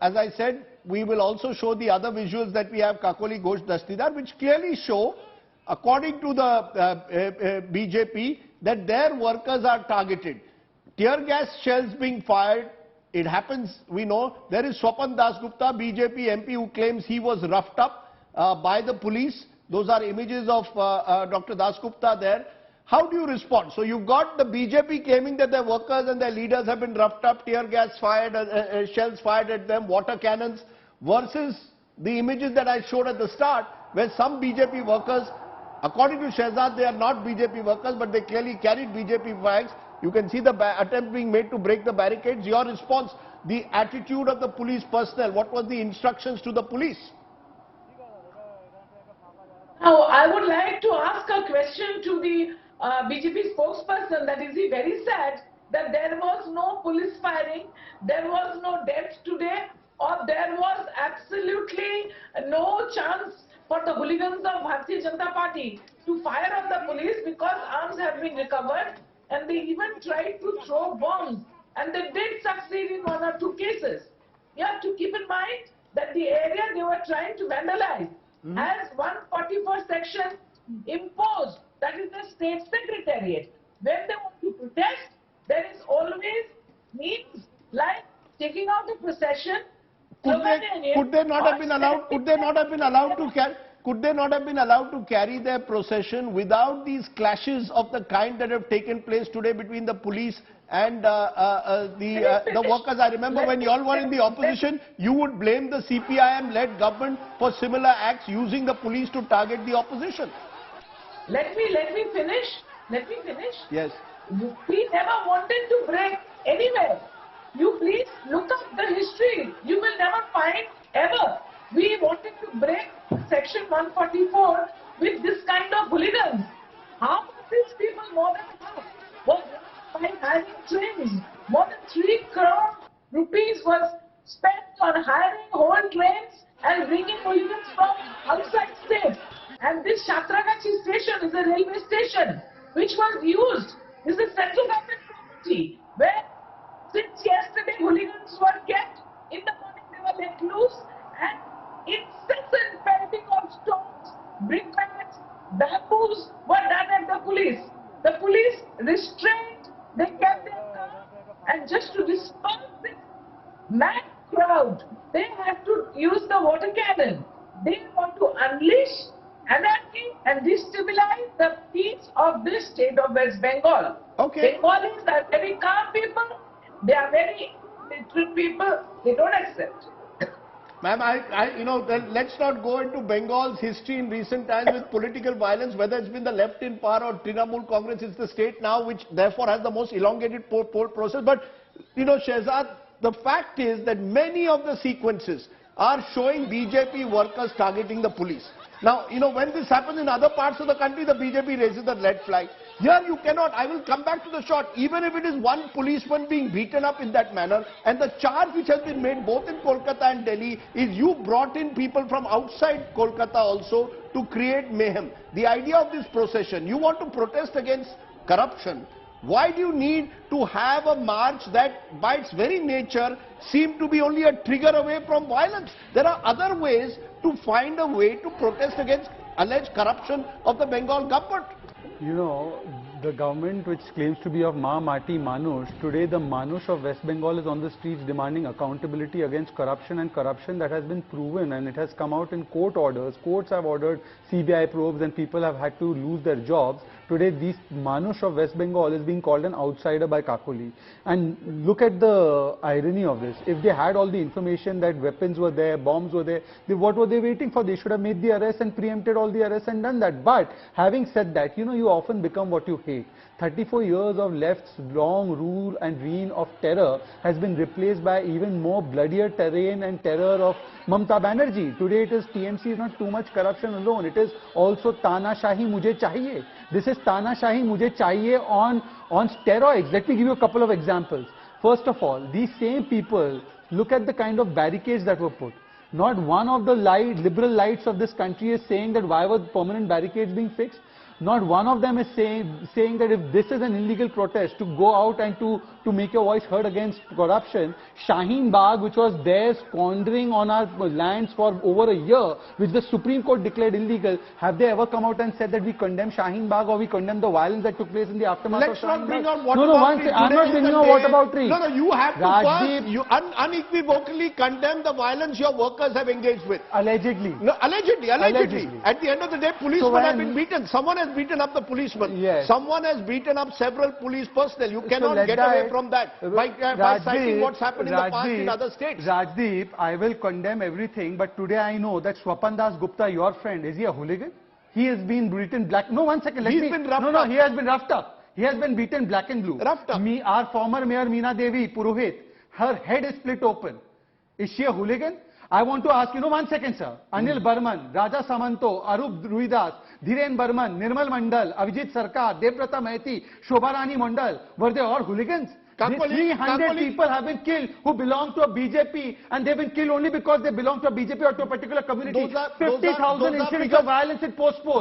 as I said, we will also show the other visuals that we have, Kakoli, Ghosh, Dastidar, which clearly show, according to the BJP, that their workers are targeted. Tear gas shells being fired. It happens, we know. There is Swapan Dasgupta, BJP MP, who claims he was roughed up by the police. Those are images of Dr. Dasgupta there. How do you respond? So you've got the BJP claiming that their workers and their leaders have been roughed up, tear gas fired, shells fired at them, water cannons, versus the images that I showed at the start, where some BJP workers, according to Shehzad, they are not BJP workers, but they clearly carried BJP flags. You can see the attempt being made to break the barricades. Your response, the attitude of the police personnel, what was the instructions to the police? Now, I would like to ask a question to the BJP spokesperson, that is he very sad that there was no police firing, there was no death today, or there was absolutely no chance for the hooligans of Bharatiya Janata Party to fire on the police because arms have been recovered, and they even tried to throw bombs, and they did succeed in 1 or 2 cases. You have to keep in mind that the area they were trying to vandalize has 144 section imposed, that is the state secretariat. When they want to protest, there is always means like taking out the procession. Could they not have been allowed? Could they not have been allowed to carry? Could they not have been allowed to carry their procession without these clashes of the kind that have taken place today between the police and the workers? I remember when you all were in the opposition, you would blame the CPIM-led government for similar acts using the police to target the opposition. Let me finish. Let me finish. Yes. We never wanted to break anywhere. You please look up the history. You will never find ever. We wanted to break section 144 with this kind of hooligans. Half of these people, more than half, was by hiring trains. More than 3 crore rupees was spent on hiring whole trains and bringing hooligans from outside states. And this Shatragachi station is a railway station which was used. This is central government property where since yesterday hooligans were kept. In the morning they were let loose and incessant pelting of stones, brickbats, bamboos were done at the police. The police restrained, they kept their calm, and just to disperse this mad crowd, they have to use the water cannon. They want to unleash anarchy and destabilize the peace of this state of West Bengal. Okay. Bengalis are very calm people, they are very literate people, they don't accept. Ma'am, let's not go into Bengal's history in recent times with political violence, whether it's been the left in power or Trinamool Congress. It's the state now which therefore has the most elongated poll process. But, Shehzad, the fact is that many of the sequences are showing BJP workers targeting the police. Now, when this happens in other parts of the country, the BJP raises the red flag. Here you cannot. I will come back to the shot. Even if it is one policeman being beaten up in that manner, and the charge which has been made both in Kolkata and Delhi is you brought in people from outside Kolkata also to create mayhem. The idea of this procession, you want to protest against corruption. Why do you need to have a march that by its very nature seem to be only a trigger away from violence? There are other ways to find a way to protest against alleged corruption of the Bengal government. The government which claims to be of Mati Manush, today the Manush of West Bengal is on the streets demanding accountability against corruption, and corruption that has been proven, and it has come out in court orders. Courts have ordered CBI probes and people have had to lose their jobs. Today this Manush of West Bengal is being called an outsider by Kakoli. And look at the irony of this. If they had all the information that weapons were there, bombs were there, what were they waiting for? They should have made the arrest and preempted all the arrests and done that. But having said that, you often become what you hate. 34 years of left's long rule and reign of terror has been replaced by even more bloodier terrain and terror of Mamata Banerjee. Today it is TMC is not too much corruption alone. It is also Tanashahi Mujhe Chahiye. This is Tanashahi Mujhe Chahiye on steroids. Let me give you a couple of examples. First of all, these same people, look at the kind of barricades that were put. Not one of the liberal lights of this country is saying that why were permanent barricades being fixed. Not one of them is saying that if this is an illegal protest, to go out and to make your voice heard against corruption. Shaheen Bagh, which was there squandering on our lands for over a year, which the Supreme Court declared illegal, have they ever come out and said that we condemn Shaheen Bagh or we condemn the violence that took place in the aftermath of Shaheen Bagh? Let's not bring on what No, about I'm not bringing on what about trees. No, you have to Rajdeep, first, you unequivocally condemn the violence your workers have engaged with. Allegedly. No, allegedly. At the end of the day, policemen have been beaten. Someone has beaten up the policeman. Yes. Someone has beaten up several police personnel. You cannot get away from that by citing what's happened in the past in other states. Rajdeep, I will condemn everything, but today I know that Swapan Das Gupta, your friend, is he a hooligan? He has been beaten black. No, 1 second. He's been roughed up. He has been roughed up. He has been beaten black and blue. Roughed up. Our former Mayor Meena Devi Purohit, her head is split open. Is she a hooligan? I want to ask, 1 second, sir. Anil Burman, Raja Samanto, Arup Ruidas, Dhiren Burman, Nirmal Mandal, Avijit Sarkar, Devprata Mehti, Shobharani Mandal, were they all hooligans? Kakoli, 300 people have been killed who belong to a BJP, and they've been killed only because they belong to a BJP or to a particular community. 50,000 incidents of violence in post-poll.